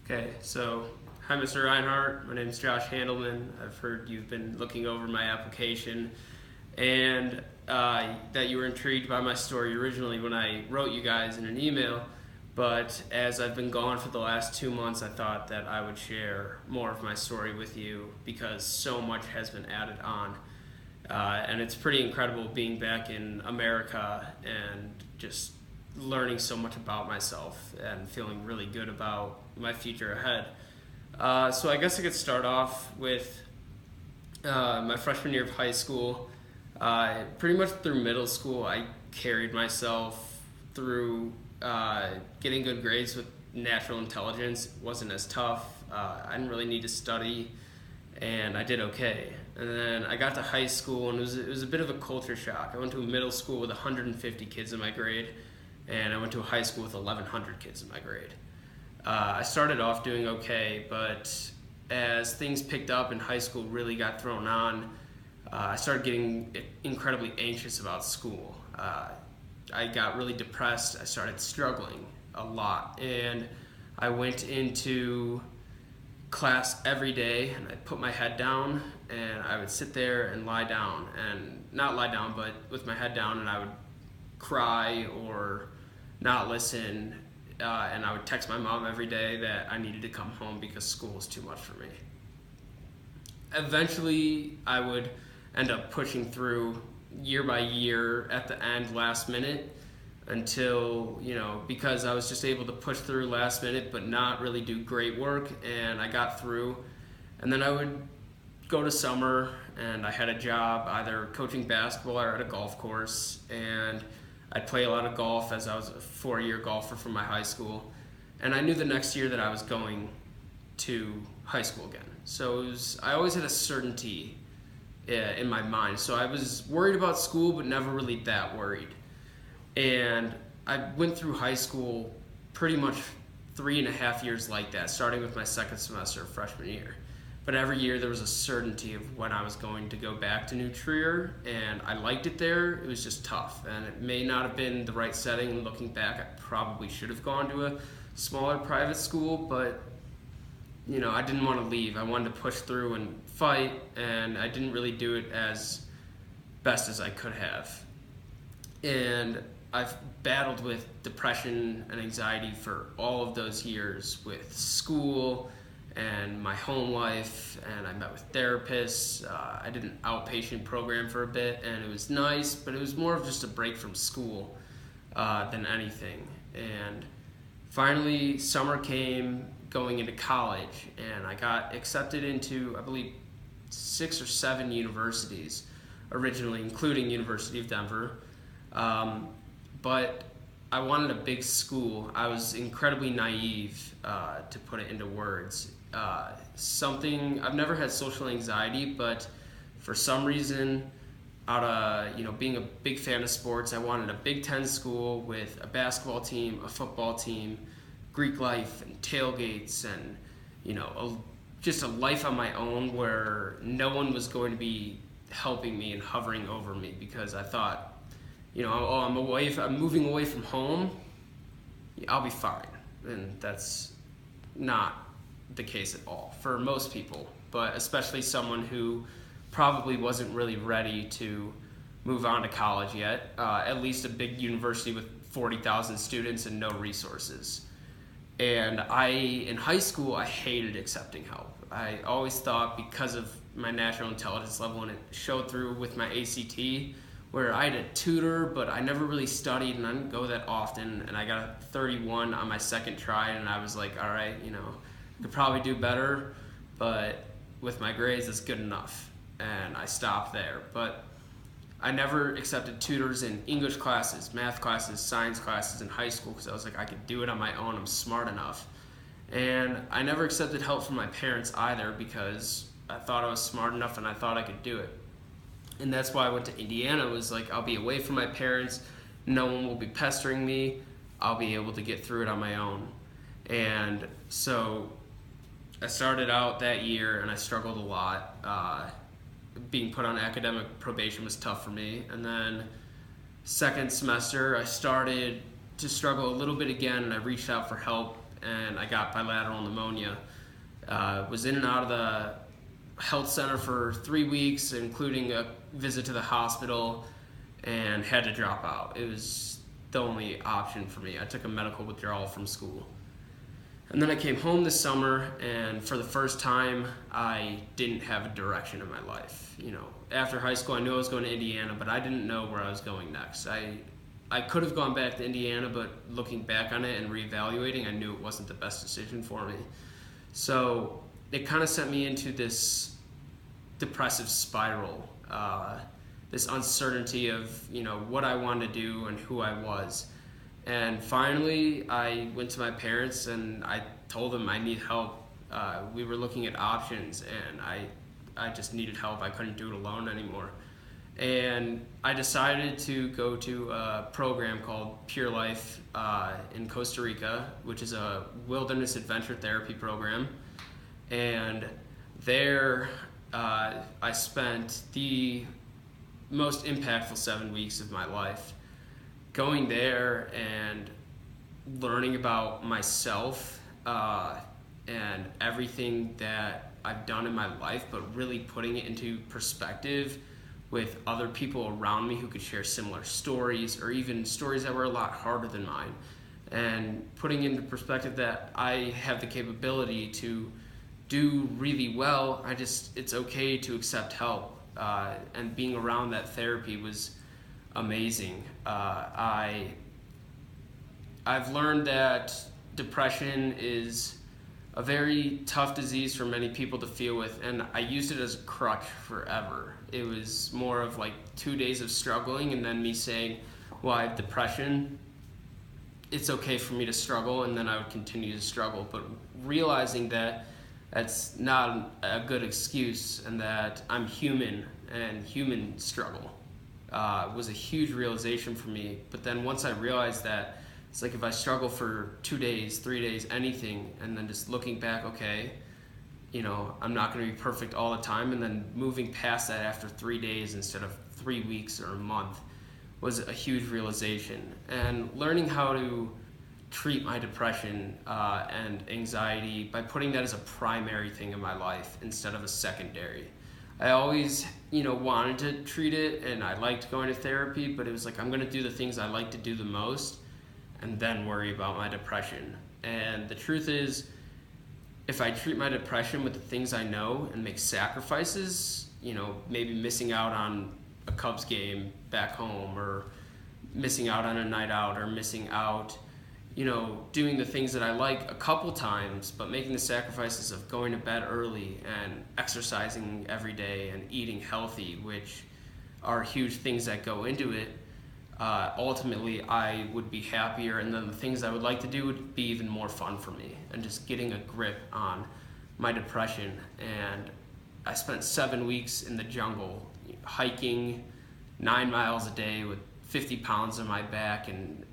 Okay, so hi, Mr. Reinhardt. My name is Josh Handelman. I've heard you've been looking over my application and that you were intrigued by my story originally when I wrote you guys in an email. But as I've been gone for the last 2 months, I thought that I would share more of my story with you because so much has been added on. And it's pretty incredible being back in America and just learning so much about myself and feeling really good about my future ahead. So I guess I could start off with my freshman year of high school. Pretty much through middle school, I carried myself through getting good grades with natural intelligence. It wasn't as tough. I didn't really need to study, and I did okay. And then I got to high school, and it was a bit of a culture shock. I went to a middle school with 150 kids in my grade, and I went to a high school with 1,100 kids in my grade. I started off doing okay, but as things picked up and high school really got thrown on, I started getting incredibly anxious about school. I got really depressed. I started struggling a lot, and I went into class every day, and I'd put my head down, and I would sit there and lie down, and not lie down, but with my head down, and I would cry or not listen, and I would text my mom every day that I needed to come home because school was too much for me. Eventually, I would end up pushing through year by year at the end, last minute, until, because I was just able to push through last minute but not really do great work, and I got through. And then I would go to summer, and I had a job either coaching basketball or at a golf course, and I'd play a lot of golf as I was a 4-year golfer from my high school. And I knew the next year that I was going to high school again. So I always had a certainty in my mind. So I was worried about school, but never really that worried. And I went through high school pretty much 3.5 years like that, starting with my second semester of freshman year. But every year there was a certainty of when I was going to go back to New Trier, and I liked it there. It was just tough, and it may not have been the right setting. Looking back, I probably should have gone to a smaller private school, but I didn't want to leave. I wanted to push through and fight, and I didn't really do it as best as I could have. And I've battled with depression and anxiety for all of those years with school and my home life, and I met with therapists. I did an outpatient program for a bit, and it was nice, but it was more of just a break from school than anything. And finally, summer came going into college, and I got accepted into, I believe, 6 or 7 universities originally, including University of Denver. But I wanted a big school. I was incredibly naive, to put it into words. I've never had social anxiety, but for some reason, out of being a big fan of sports, I wanted a Big Ten school with a basketball team, a football team, Greek life, and tailgates, and just a life on my own where no one was going to be helping me and hovering over me, because I thought, I'm moving away from home, I'll be fine. And that's not the case at all for most people, but especially someone who probably wasn't really ready to move on to college yet, at least a big university with 40,000 students and no resources. And in high school, I hated accepting help. I always thought, because of my natural intelligence level, and it showed through with my ACT, where I had a tutor, but I never really studied, and I didn't go that often, and I got a 31 on my second try, and I was like, all right, I could probably do better, but with my grades, it's good enough, and I stopped there. But I never accepted tutors in English classes, math classes, science classes in high school, because I was like, I could do it on my own, I'm smart enough. And I never accepted help from my parents either, because I thought I was smart enough and I thought I could do it. And that's why I went to Indiana. It was like, I'll be away from my parents, no one will be pestering me, I'll be able to get through it on my own. And so I started out that year and I struggled a lot. Being put on academic probation was tough for me. And then second semester, I started to struggle a little bit again, and I reached out for help and I got bilateral pneumonia. Was in and out of the health center for 3 weeks, including a visit to the hospital, and had to drop out. It was the only option for me. I took a medical withdrawal from school. And then I came home this summer, and for the first time, I didn't have a direction in my life. You know, after high school, I knew I was going to Indiana, but I didn't know where I was going next. I could have gone back to Indiana, but looking back on it and reevaluating, I knew it wasn't the best decision for me. So it kind of sent me into this depressive spiral, this uncertainty of, you know, what I wanted to do and who I was. And finally, I went to my parents and I told them I need help. We were looking at options, and I just needed help. I couldn't do it alone anymore. And I decided to go to a program called Pure Life in Costa Rica, which is a wilderness adventure therapy program. And there I spent the most impactful 7 weeks of my life. Going there and learning about myself and everything that I've done in my life, but really putting it into perspective with other people around me who could share similar stories, or even stories that were a lot harder than mine, and putting into perspective that I have the capability to do really well. It's okay to accept help, and being around that therapy was amazing. I've learned that depression is a very tough disease for many people to feel with, and I used it as a crutch forever. It was more of like 2 days of struggling and then me saying, well, I have depression, it's okay for me to struggle, and then I would continue to struggle. But realizing that that's not a good excuse, and that I'm human and humans struggle, was a huge realization for me. But then once I realized that, it's like if I struggle for 2 days, 3 days, anything, and then just looking back, okay, you know, I'm not going to be perfect all the time, and then moving past that after 3 days instead of 3 weeks or a month was a huge realization. And learning how to treat my depression and anxiety by putting that as a primary thing in my life instead of a secondary. I always, you know, wanted to treat it, and I liked going to therapy, but it was like, I'm going to do the things I like to do the most and then worry about my depression. And the truth is, if I treat my depression with the things I know and make sacrifices, you know, maybe missing out on a Cubs game back home, or missing out on a night out, or missing out, you know, doing the things that I like a couple times, but making the sacrifices of going to bed early and exercising every day and eating healthy, which are huge things that go into it, ultimately I would be happier, and then the things I would like to do would be even more fun for me, and just getting a grip on my depression. And I spent 7 weeks in the jungle, hiking 9 miles a day with 50 pounds on my back, and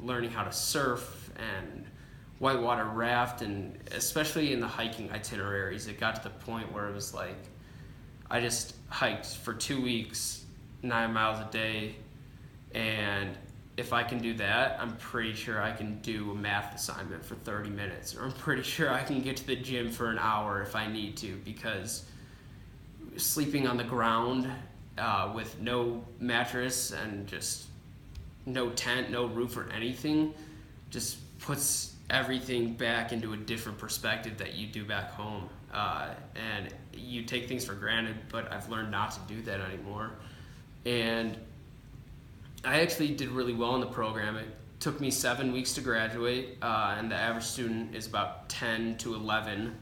learning how to surf and whitewater raft. And especially in the hiking itineraries, it got to the point where it was like, I just hiked for 2 weeks, 9 miles a day, and if I can do that, I'm pretty sure I can do a math assignment for 30 minutes, or I'm pretty sure I can get to the gym for an hour if I need to, because sleeping on the ground with no mattress and just no tent, no roof or anything, just puts everything back into a different perspective that you do back home. And you take things for granted, but I've learned not to do that anymore. And I actually did really well in the program. It took me 7 weeks to graduate, and the average student is about 10 to 11.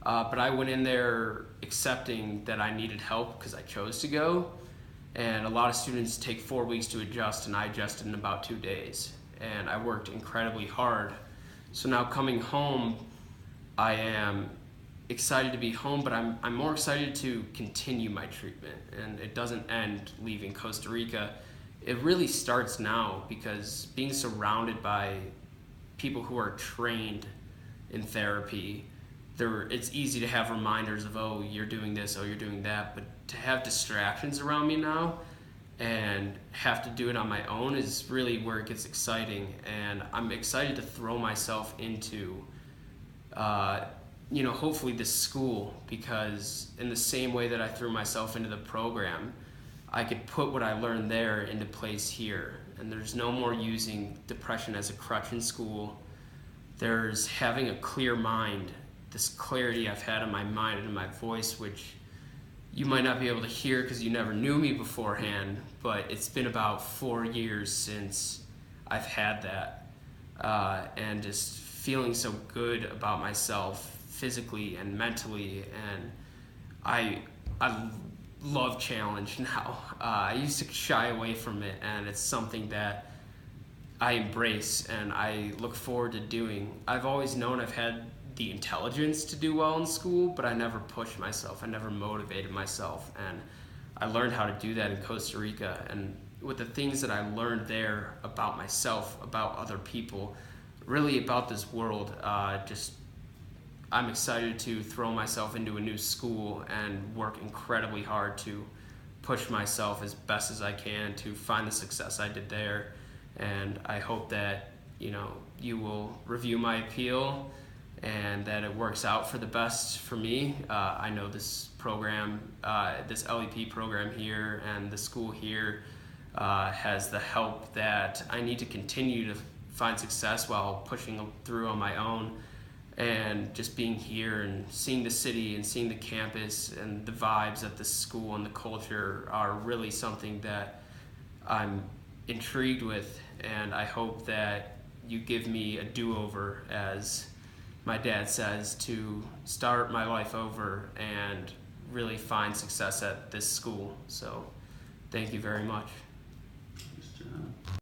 But I went in there accepting that I needed help because I chose to go. And a lot of students take 4 weeks to adjust, and I adjusted in about 2 days. And I worked incredibly hard. So now coming home, I am excited to be home, but I'm more excited to continue my treatment. And it doesn't end leaving Costa Rica. It really starts now, because being surrounded by people who are trained in therapy, it's easy to have reminders of, oh, you're doing this, oh, you're doing that, but to have distractions around me now, and have to do it on my own is really where it gets exciting. And I'm excited to throw myself into, hopefully this school, because in the same way that I threw myself into the program, I could put what I learned there into place here. And there's no more using depression as a crutch in school. There's having a clear mind, this clarity I've had in my mind and in my voice, which you might not be able to hear because you never knew me beforehand, but it's been about 4 years since I've had that. And just feeling so good about myself physically and mentally, and I love challenge now. I used to shy away from it, and it's something that I embrace and I look forward to doing. I've always known I've had the intelligence to do well in school, but I never pushed myself. I never motivated myself, and I learned how to do that in Costa Rica. And with the things that I learned there about myself, about other people, really about this world, I'm excited to throw myself into a new school and work incredibly hard to push myself as best as I can to find the success I did there. And I hope that you will review my appeal and that it works out for the best for me. I know this program, this LEP program here and the school here has the help that I need to continue to find success while pushing through on my own. And just being here and seeing the city and seeing the campus and the vibes at the school and the culture are really something that I'm intrigued with. And I hope that you give me a do-over, as my dad says, to start my life over and really find success at this school. So thank you very much.